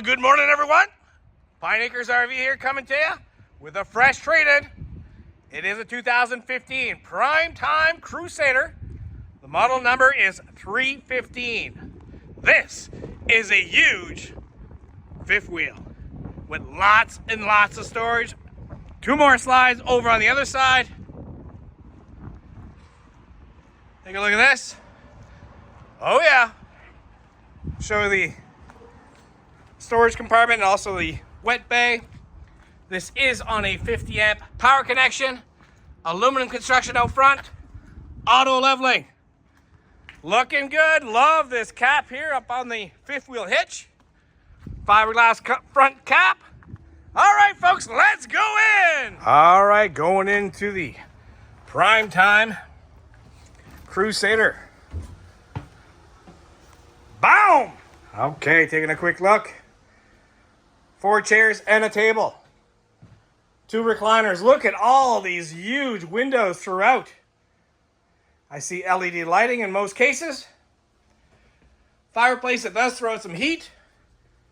good morning, everyone. Pine Acres RV here coming to you with a fresh trade-in. It is a 2015 Primetime Crusader. The model number is 315. This is a huge fifth wheel with lots and lots of storage. Two more slides over on the other side. Take a look at this. Oh yeah. Show you the storage compartment and also the wet bay. This is on a 50 amp power connection, aluminum construction out front, auto leveling. Looking good. Love this cap here up on the fifth wheel hitch. Fiberglass front cap. All right, folks, let's go in. All right, going into the Primetime Crusader. Boom! Okay, taking a quick look. 4 chairs and a table. 2 recliners. Look at all these huge windows throughout. I see LED lighting in most cases. Fireplace that does throw some heat.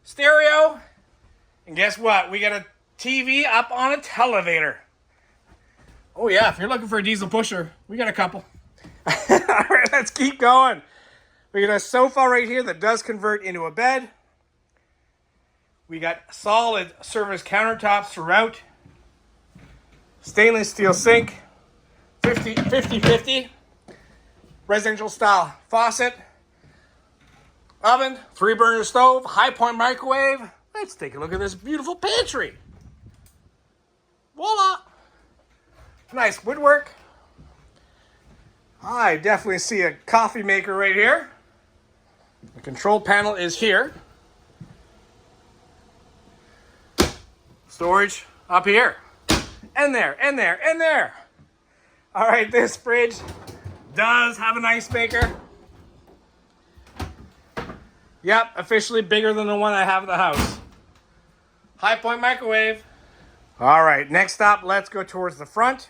Stereo. And guess what? We got a TV up on a televator. Oh yeah, if you're looking for a diesel pusher, we got a couple. All right, let's keep going. We got a sofa right here that does convert into a bed. We got solid service countertops throughout. Stainless steel sink. 50-50. Residential style faucet. Oven. 3-burner stove. High point microwave. Let's take a look at this beautiful pantry. Voila! Nice woodwork. I definitely see a coffee maker right here. The control panel is here. Storage up here. And there, and there, and there. All right, this fridge does have an ice maker. Yep, officially bigger than the one I have at the house. High point microwave. All right, next up, let's go towards the front.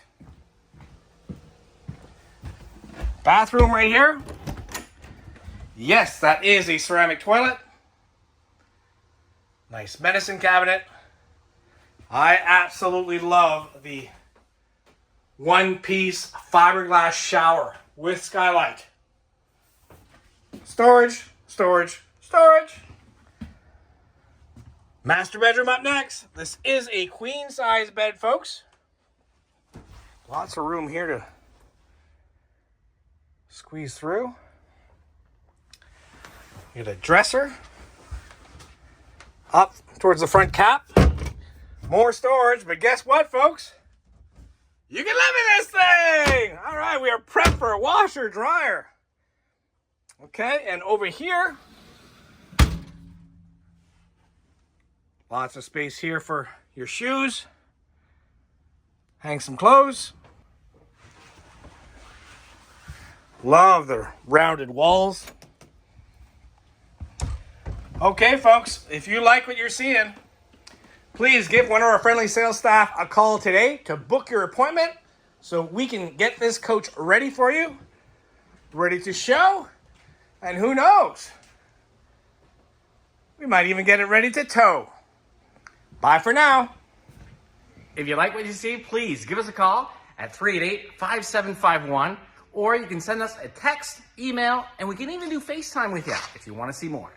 Bathroom right here. Yes, that is a ceramic toilet. Nice medicine cabinet. I absolutely love the one-piece fiberglass shower with skylight. Storage, storage, storage. Master bedroom up next. This is a queen-size bed, folks. Lots of room here to squeeze through. You get a dresser up towards the front cap. More storage, but guess what, folks? You can live in this thing! All right, we are prepped for a washer, dryer. Okay, and over here, lots of space here for your shoes. Hang some clothes. Love the rounded walls. Okay, folks, if you like what you're seeing, please give one of our friendly sales staff a call today to book your appointment so we can get this coach ready for you, ready to show, and who knows, we might even get it ready to tow. Bye for now. If you like what you see, please give us a call at 388-5751, or you can send us a text, email, and we can even do FaceTime with you if you want to see more.